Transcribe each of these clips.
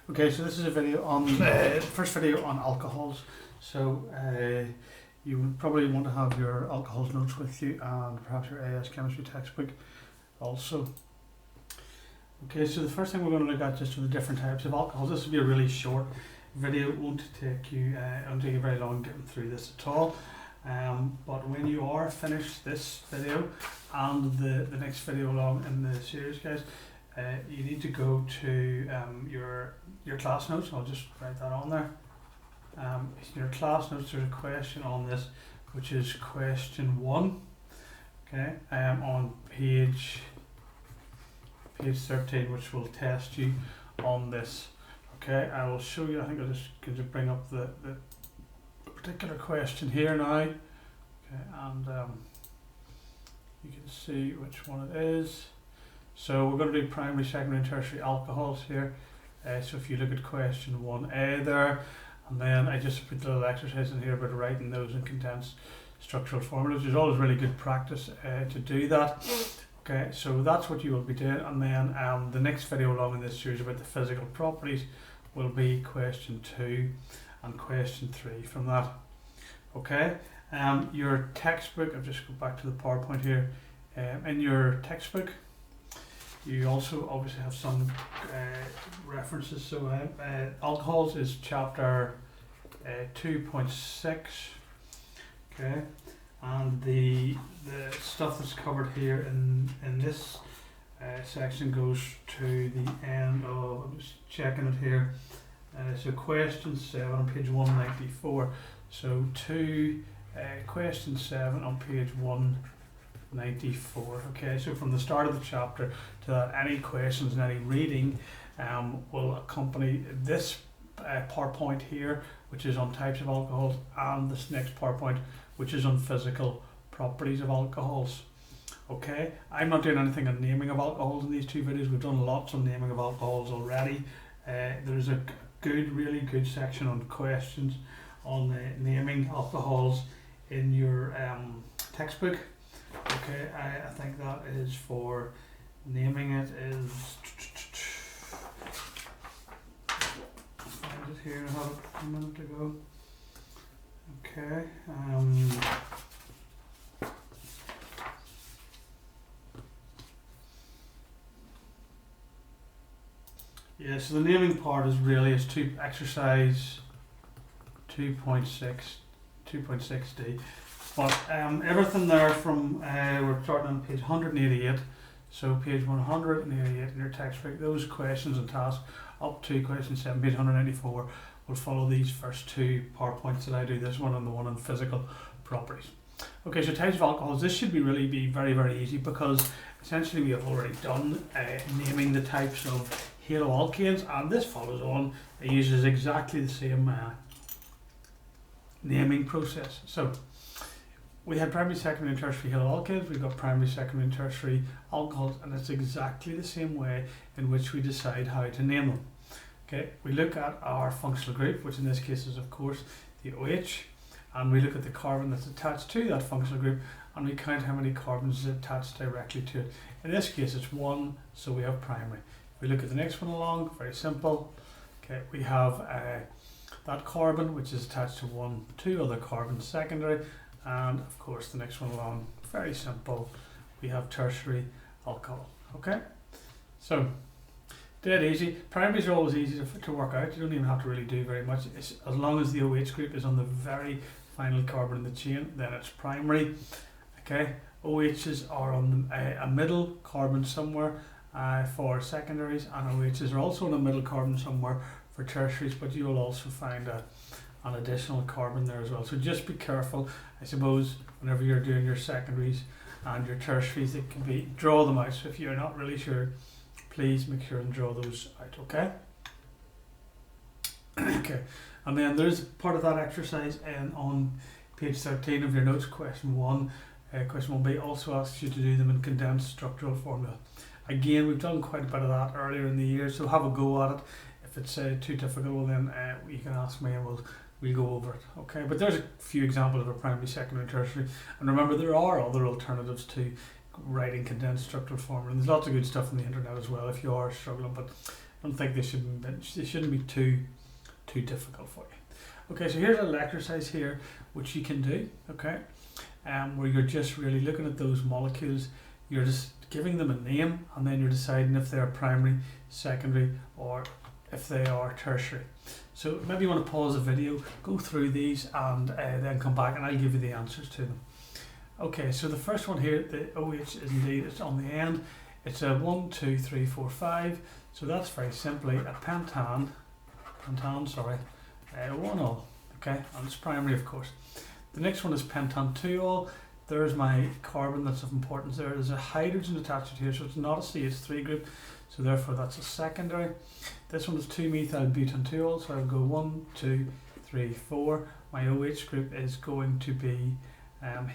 Okay, so this is a video on first video on alcohols. So you would probably want to have your alcohols notes with you and perhaps your AS chemistry textbook also. Okay, so the first thing we're going to look at just are the different types of alcohols. This will be a really short video. It won't take you very long getting through this at all. But when you are finished this video and the next video along in the series, guys, you need to go to your class notes. I'll just write that on there. In your class notes, there's a question on this, which is question 1. Okay, on page 13, which will test you on this. Okay, I will show you. I think I'll just bring up the particular question here now. Okay, and you can see which one it is. So we're going to do primary, secondary, and tertiary alcohols here. So if you look at question 1A there, and then I just put a little exercise in here about writing those in condensed structural formulas. There's always really good practice to do that. Okay, so that's what you will be doing, and then the next video along in this series about the physical properties will be question 2 and question 3 from that. Okay, your textbook, I'll just go back to the PowerPoint here. In your textbook, you also obviously have some references. So alcohols is chapter 2.6. Okay, and the stuff that's covered here in this section goes to the end of, I'm just checking it here, so question 7 on page 194. So question 7 on page 194. Okay, so from the start of the chapter to that, any questions and any reading will accompany this PowerPoint here, which is on types of alcohols, and this next PowerPoint, which is on physical properties of alcohols. Okay, I'm not doing anything on naming of alcohols in these two videos. We've done lots on naming of alcohols already. There's a really good section on questions on naming alcohols in your textbook. Okay, I think that is for naming it is, find it here, I have it a minute ago. Okay, yeah, so the naming part is really exercise 2.6D. But everything there from, we're starting on page 188, so page 188 in your textbook, those questions and tasks up to question 7, page 194, will follow these first two PowerPoints that I do, this one and the one on physical properties. Okay, so types of alcohols, this should be very, very easy, because essentially we have already done naming the types of haloalkanes, and this follows on, it uses exactly the same naming process. So we had primary, secondary, and tertiary haloalkanes. We've got primary, secondary, and tertiary alcohols, and it's exactly the same way in which we decide how to name them. Okay, we look at our functional group, which in this case is of course the OH, and we look at the carbon that's attached to that functional group, and we count how many carbons is attached directly to it. In this case it's 1, so we have primary. If we look at the next one along, very simple. Okay, we have that carbon which is attached to 2 other carbons, secondary. And of course the next one along, very simple, we have tertiary alcohol. Okay, so dead easy. Primaries are always easy to work out. You don't even have to really do very much. As long as the OH group is on the very final carbon in the chain, then it's primary. Okay, OHs are on a middle carbon somewhere for secondaries, and OHs are also on a middle carbon somewhere for tertiaries, but you will also find an additional carbon there as well. So just be careful, I suppose, whenever you're doing your secondaries and your tertiaries, it can be, draw them out. So if you're not really sure, please make sure and draw those out, okay? Okay, and then there's part of that exercise on page 13 of your notes, question 1. Question 1B also asks you to do them in condensed structural formula. Again, we've done quite a bit of that earlier in the year, so have a go at it. If it's too difficult, well then you can ask me and we'll go over it. Okay, but there's a few examples of a primary, secondary, and tertiary. And remember, there are other alternatives to writing condensed structural formula. And there's lots of good stuff on the internet as well if you are struggling. But I don't think they shouldn't be too difficult for you. Okay, so here's a little exercise here which you can do, okay, where you're just really looking at those molecules, you're just giving them a name, and then you're deciding if they're primary, secondary, or if they are tertiary. So maybe you want to pause the video, go through these, and then come back and I'll give you the answers to them. Okay, so the first one here, the OH is indeed, it's on the end. It's a 1, 2, 3, 4, 5. So that's very simply a pentan, 1-ol, okay, and it's primary, of course. The next one is pentan 2-ol. There's my carbon that's of importance there. There's a hydrogen attached to here, so it's not a CH3 group, so therefore that's a secondary. This one is 2-methyl-butan-2-ol, so I'll go 1, 2, 3, 4. My OH group is going to be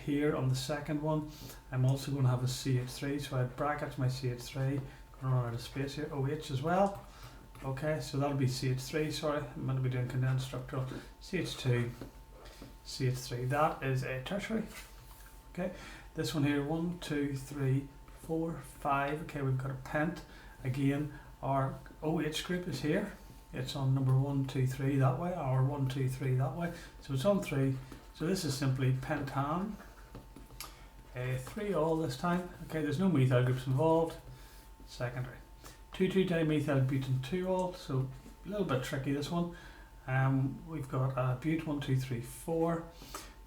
here on the second one. I'm also going to have a CH3, so I bracket my CH3. I'm going to run out of space here. OH as well. Okay, so that'll be CH3, sorry, I'm going to be doing condensed structural. CH2, CH3, that is a tertiary. Okay, this one here, 1, 2, 3, 4, 5. Okay, we've got a pent. Again, our OH group is here. It's on number 1, 2, 3 that way, or 1, 2, 3 that way. So it's on 3. So this is simply pentan. 3-ol this time. Okay, there's no methyl groups involved. Secondary. 2,2-dimethyl-butan-2-ol. So a little bit tricky this one. We've got a but 1, 2, 3, 4.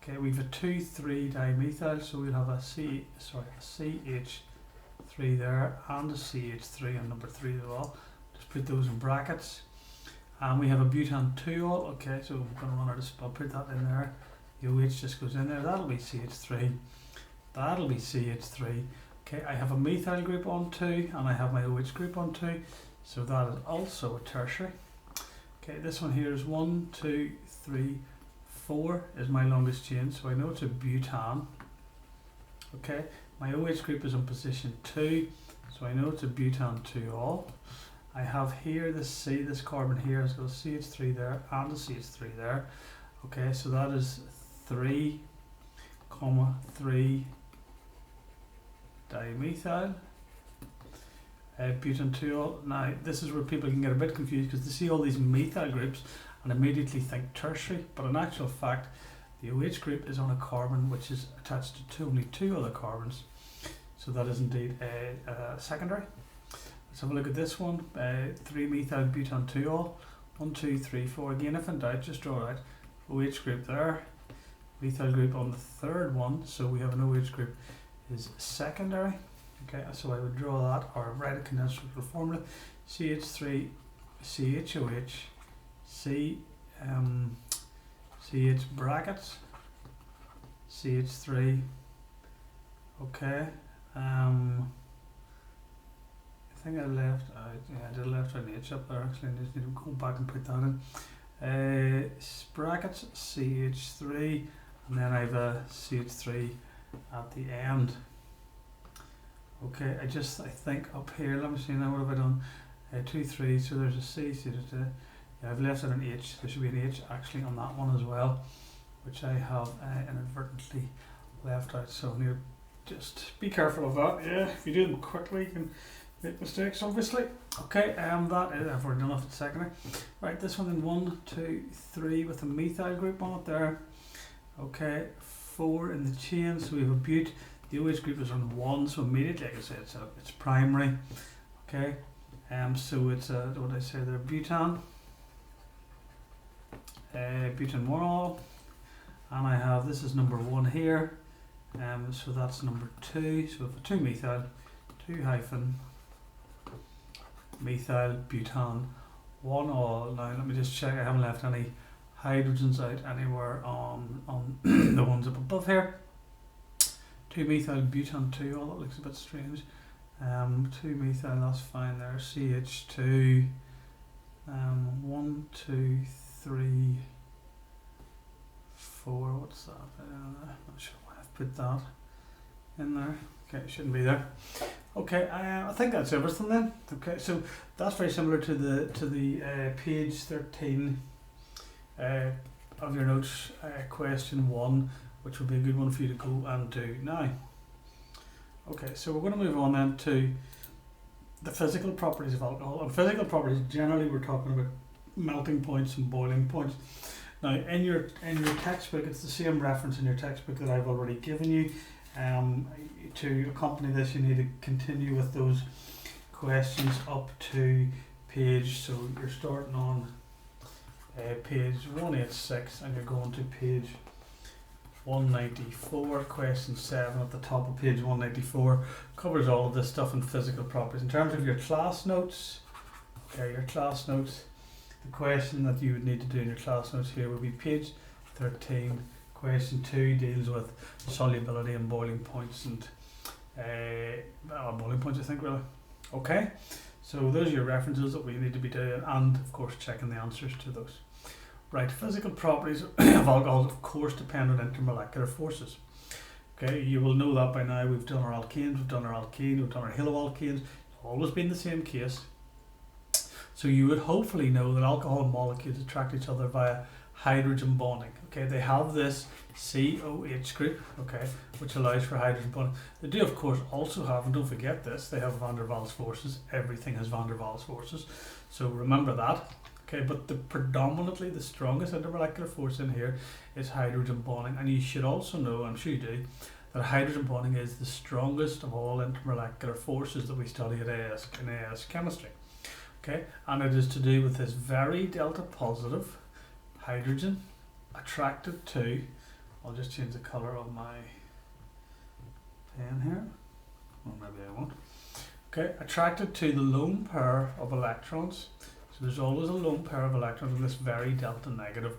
Okay, we've a 2,3-dimethyl, so we'll have a CH3 there and a CH3 on number 3 as well. Just put those in brackets. And we have a butan 2-ol. Okay, so I'm going to run out of space. I'll put that in there. The OH just goes in there. That'll be CH3. That'll be CH3. Okay, I have a methyl group on 2 and I have my OH group on 2. So that is also a tertiary. Okay, this one here is 1, 2, 3, 4 is my longest chain, so I know it's a butan. Okay, my OH group is in position 2, so I know it's a butan 2-ol. I have here this carbon here, has got a CH3 there and a CH3 there. Okay, so that is 3, 3 dimethyl. Butan 2-ol. Now this is where people can get a bit confused because they see all these methyl groups and immediately think tertiary, but in actual fact the OH group is on a carbon which is attached to only 2 other carbons, so that is indeed a secondary. Let's have a look at this one. 3-methyl-butan-2-ol. 1, 2, 3, 4. Again, if in doubt, just draw out OH group there, methyl group on the third one, so we have an OH group is secondary. Okay, so I would draw that or write a condensed structural formula. CH3, CHOH, CH brackets, CH3. Okay, I think I left out, yeah, I did left an H up there actually. I just need to go back and put that in. Brackets, CH3, and then I have a CH3 at the end. Okay, I think up here, let me see now, what have I done? 2, 3, so there's a C, yeah, I've left out an H, there should be an H actually on that one as well, which I have inadvertently left out, so here, just be careful of that, yeah, if you do them quickly you can make mistakes obviously. Okay, that is, I've already done off the secondary. Right, this one then 1, 2, 3 with a methyl group on it there. Okay, 4 in the chain, so we have a but. The OH group is on 1, so immediately, like I said, it's primary. Okay, so it's what did I say there? Butan, butan 1-ol, and I have, this is number 1 here. So that's number 2. So for 2-methyl, 2-methyl butan 1-ol. Now let me just check. I haven't left any hydrogens out anywhere on the ones up above here. 2-methyl-butan-2-ol, that looks a bit strange. 2-methyl, that's fine there. CH2. 1, 2, 3, 4. What's that? I'm not sure why I've put that in there. Okay, it shouldn't be there. Okay, I think that's everything then. Okay, so that's very similar to the page 13 of your notes, question 1. Which would be a good one for you to go and do now. Okay, so we're going to move on then to the physical properties of alcohol. And physical properties, generally we're talking about melting points and boiling points. Now in your textbook, it's the same reference in your textbook that I've already given you. To accompany this, you need to continue with those questions up to page, so you're starting on page 186 and you're going to page 194. Question 7 at the top of page 194 covers all of this stuff in physical properties. In terms of your class notes, the question that you would need to do in your class notes here would be page 13. Question 2 deals with solubility and boiling points and boiling points, I think, really. Okay, so those are your references that we need to be doing, and of course checking the answers to those. Right, physical properties of alcohols of course depend on intermolecular forces. Okay, you will know that by now. We've done our alkanes, we've done our alkene, we've done our haloalkanes. It's always been the same case. So you would hopefully know that alcohol molecules attract each other via hydrogen bonding. Okay, they have this COH group, okay, which allows for hydrogen bonding. They do, of course, also have, and don't forget this, they have van der Waals forces. Everything has van der Waals forces, so remember that. Okay, but predominantly the strongest intermolecular force in here is hydrogen bonding, and you should also know, I'm sure you do, that hydrogen bonding is the strongest of all intermolecular forces that we study at in AS chemistry. Okay, and it is to do with this very delta positive hydrogen attracted to, I'll just change the colour of my pen here, or maybe I won't. Okay, attracted to the lone pair of electrons. So there's always a lone pair of electrons in this very delta negative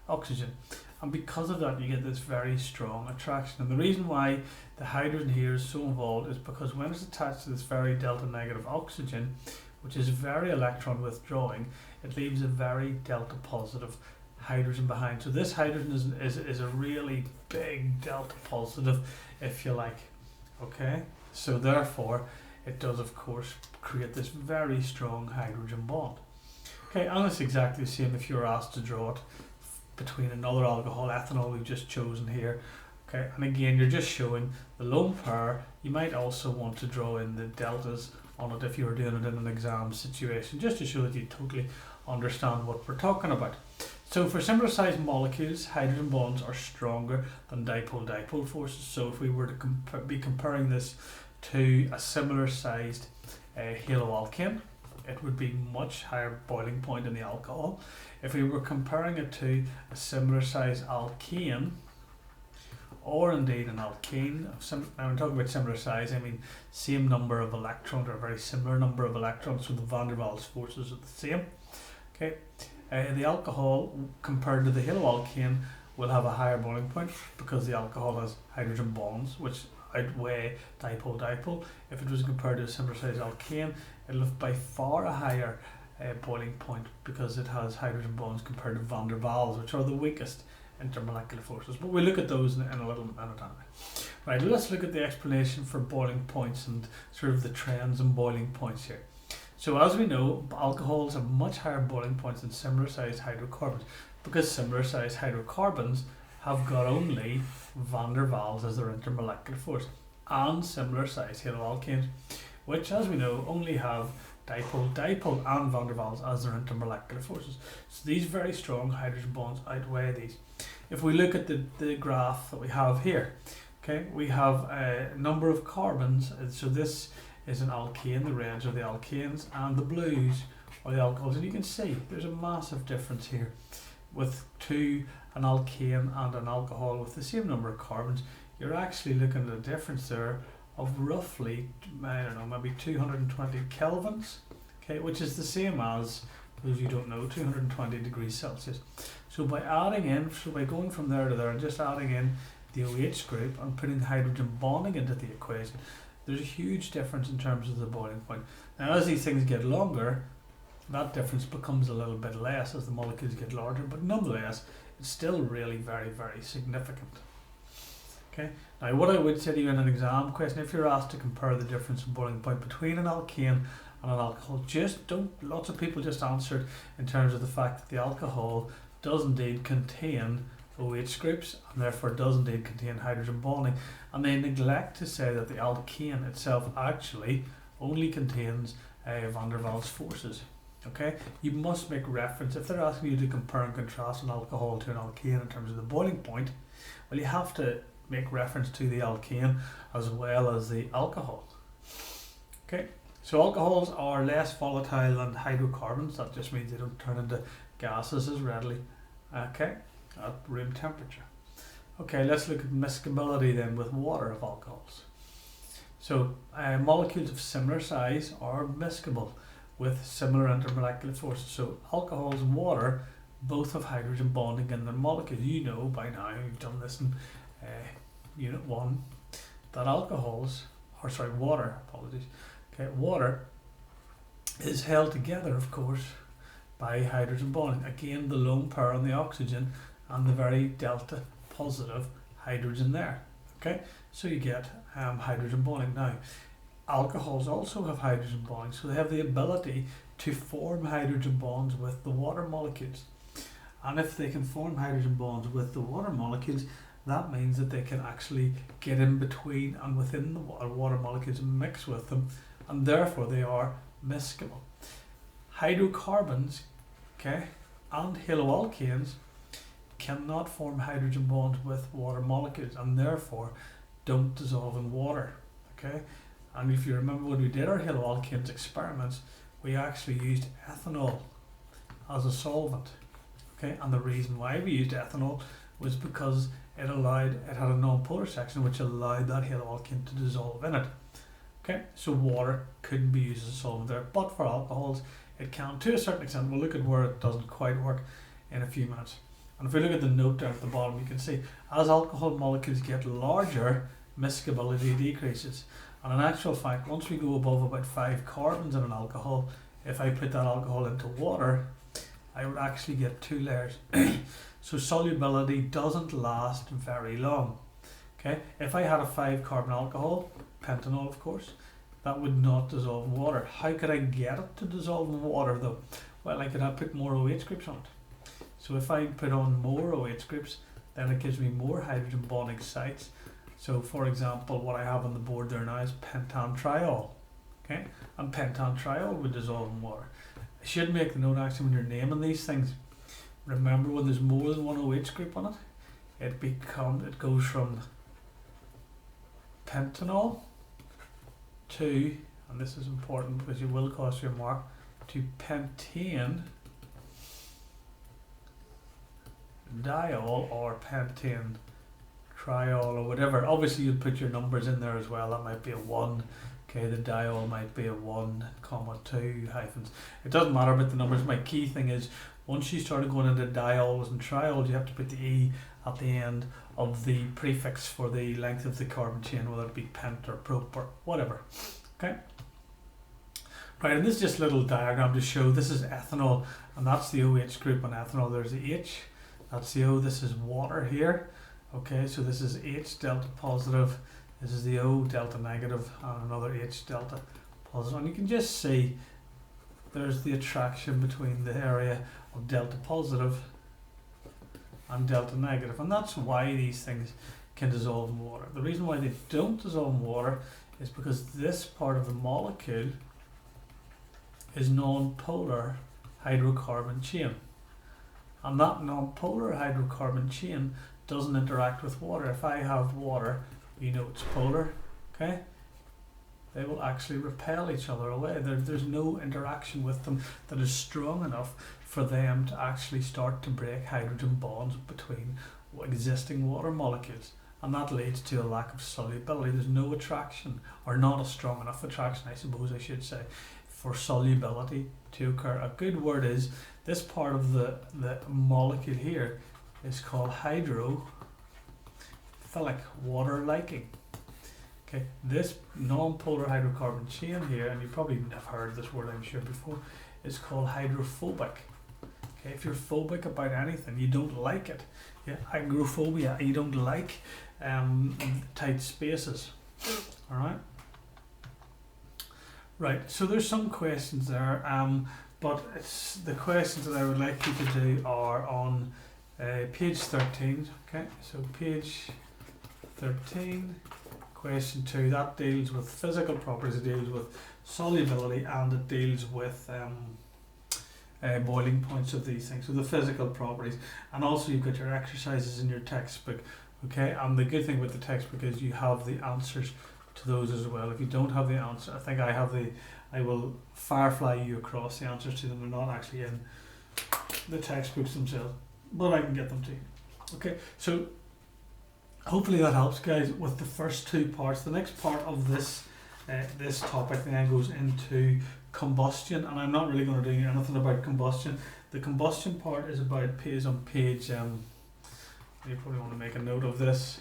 oxygen, and because of that you get this very strong attraction. And the reason why the hydrogen here is so involved is because when it's attached to this very delta negative oxygen, which is very electron withdrawing, it leaves a very delta positive hydrogen behind. So this hydrogen is a really big delta positive, if you like. Okay, so therefore it does of course create this very strong hydrogen bond. Okay, and it's exactly the same if you're asked to draw it between another alcohol, ethanol we've just chosen here. Okay, and again you're just showing the lone pair. You might also want to draw in the deltas on it if you were doing it in an exam situation, just to show that you totally understand what we're talking about. So for similar sized molecules, hydrogen bonds are stronger than dipole-dipole forces. So if we were to be comparing this to a similar sized haloalkane, it would be much higher boiling point in the alcohol. If we were comparing it to a similar sized alkane, or indeed an alkane, now I'm talking about similar size, I mean same number of electrons, or a very similar number of electrons, so the van der Waals forces are the same. Okay, the alcohol compared to the haloalkane will have a higher boiling point because the alcohol has hydrogen bonds which outweigh dipole-dipole. If it was compared to a similar size alkane, it'll have by far a higher boiling point because it has hydrogen bonds compared to van der Waals, which are the weakest intermolecular forces. But we'll look at those in a little minute. Right, let's look at the explanation for boiling points and sort of the trends in boiling points here. So as we know, alcohols have much higher boiling points than similar sized hydrocarbons, because similar sized hydrocarbons have got only van der Waals as their intermolecular force, and similar sized haloalkanes, which as we know only have dipole and van der Waals as their intermolecular forces. So these very strong hydrogen bonds outweigh these. If we look at the graph that we have here, okay, we have a number of carbons. So this is an alkane, the reds are the alkanes, and the blues are the alcohols. And you can see there's a massive difference here with an alkane and an alcohol with the same number of carbons. You're actually looking at a difference there of roughly, I don't know, maybe 220 kelvins, okay, which is the same as, for those you don't know, 220 degrees Celsius. So by going from there to there and just adding in the OH group and putting hydrogen bonding into the equation, there's a huge difference in terms of the boiling point. Now as these things get longer, that difference becomes a little bit less as the molecules get larger, but nonetheless it's still really very, very significant. Okay. Now what I would say to you in an exam question, if you're asked to compare the difference in boiling point between an alkane and an alcohol, lots of people just answered in terms of the fact that the alcohol does indeed contain OH groups and therefore does indeed contain hydrogen bonding, and they neglect to say that the alkane itself actually only contains van der Waals forces. Okay, you must make reference, if they're asking you to compare and contrast an alcohol to an alkane in terms of the boiling point, well, you have to make reference to the alkane as well as the alcohol. Okay, so alcohols are less volatile than hydrocarbons. That just means they don't turn into gases as readily, okay, at room temperature. Okay, let's look at miscibility then with water of alcohols. So molecules of similar size are miscible with similar intermolecular forces. So alcohols and water both have hydrogen bonding in their molecules. You know by now, you've done this in Unit 1, that water, water is held together, of course, by hydrogen bonding. Again, the lone pair on the oxygen and the very delta positive hydrogen there. Okay, so you get hydrogen bonding. Now, alcohols also have hydrogen bonding, so they have the ability to form hydrogen bonds with the water molecules. And if they can form hydrogen bonds with the water molecules, that means that they can actually get in between and within the water molecules and mix with them, and therefore they are miscible. Hydrocarbons, okay, and haloalkanes cannot form hydrogen bonds with water molecules and therefore don't dissolve in water. Okay, and if you remember when we did our haloalkanes experiments, we actually used ethanol as a solvent. Okay, and the reason why we used ethanol was because it had a non-polar section which allowed that haloalkane to dissolve in it. Okay, so water couldn't be used as a solvent there, but for alcohols it can to a certain extent. We'll look at where it doesn't quite work in a few minutes. And if we look at the note down at the bottom, you can see as alcohol molecules get larger, miscibility decreases. And in actual fact, once we go above about 5 carbons in an alcohol, if I put that alcohol into water, I would actually get 2 layers. So solubility doesn't last very long. Okay, if I had a 5 carbon alcohol, pentanol of course, that would not dissolve in water. How could I get it to dissolve in water though? Well, I could have put more OH groups on it. So if I put on more OH groups, then it gives me more hydrogen bonding sites. So for example, what I have on the board there now is pentantriol. Okay, and pentantriol would dissolve in water. I should make the note actually when you're naming these things, remember when there's more than one OH group on it, it goes from pentanol to, and this is important because you will cost your mark, to pentane diol or pentane triol or whatever. Obviously you'd put your numbers in there as well. That might be a 1. Okay, the diol might be a 1, 2 hyphens. It doesn't matter about the numbers. My key thing is once you started going into diols and triols, you have to put the E at the end of the prefix for the length of the carbon chain, whether it be pent or prop or whatever. Okay. Right, and this is just a little diagram to show this is ethanol, and that's the OH group on ethanol. There's the H, that's the O, this is water here. Okay, so this is H delta positive, this is the O delta negative, and another H delta positive. And you can just see there's the attraction between the area of delta positive and delta negative, and that's why these things can dissolve in water. The reason why they don't dissolve in water is because this part of the molecule is non-polar hydrocarbon chain, and that non-polar hydrocarbon chain doesn't interact with water. If I have water, you know it's polar, okay? They will actually repel each other away. There's no interaction with them that is strong enough for them to actually start to break hydrogen bonds between existing water molecules, and that leads to a lack of solubility. There's no attraction, or not a strong enough attraction, I suppose I should say, for solubility to occur. A good word is this part of the molecule here is called hydrophilic, water liking. Okay, this non-polar hydrocarbon chain here, and you probably have heard this word I'm sure before, is called hydrophobic. Okay, if you're phobic about anything, you don't like it. Yeah, hygrophobia, you don't like tight spaces. Alright? Right, so there's some questions there, but it's the questions that I would like you to do are on page 13. Okay, so page 13, question 2, that deals with physical properties, it deals with solubility, and it deals with boiling points of these things, so the physical properties. And also you've got your exercises in your textbook. Okay, and the good thing with the textbook is you have the answers to those as well. If you don't have the answer, I think I will firefly you across the answers to them. They're not actually in the textbooks themselves, but I can get them to you. Okay, so hopefully that helps, guys, with the first two parts. The next part of this topic then goes into combustion, and I'm not really going to do anything about combustion. The combustion part is on page you probably want to make a note of this.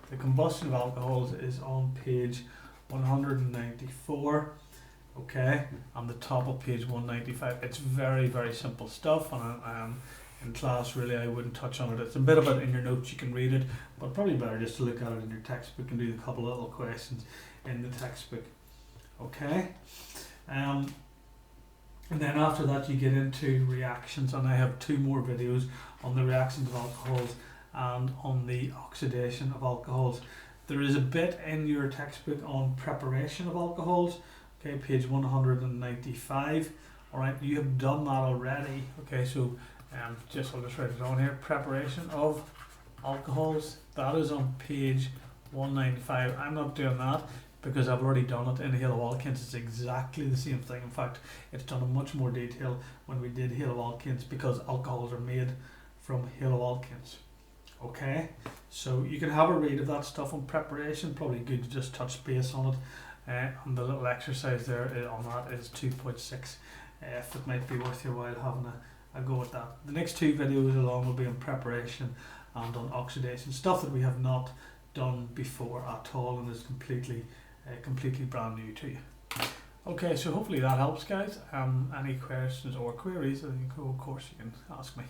The combustion of alcohols is on page 194. Okay, on the top of page 195. It's very, very simple stuff, and in class really I wouldn't touch on it. It's a bit of it in your notes, you can read it, but probably better just to look at it in your textbook and do a couple of little questions in the textbook. Okay, and then after that you get into reactions, and I have 2 more videos on the reactions of alcohols and on the oxidation of alcohols. There is a bit in your textbook on preparation of alcohols. Okay, page 195. Alright, you have done that already. Okay, so I'll just write it on here. Preparation of alcohols. That is on page 195. I'm not doing that because I've already done it in Halo Alkanes. It's exactly the same thing. In fact, it's done in much more detail when we did Halo Alkanes, because alcohols are made from Halo Alkanes. Okay, so you can have a read of that stuff on preparation. Probably good to just touch base on it. And the little exercise there on that is 2.6. If it might be worth your while having a go at that. The next 2 videos along will be on preparation and on oxidation, stuff that we have not done before at all and is completely brand new to you. Okay, so hopefully that helps, guys. Any questions or queries, of course you can ask me.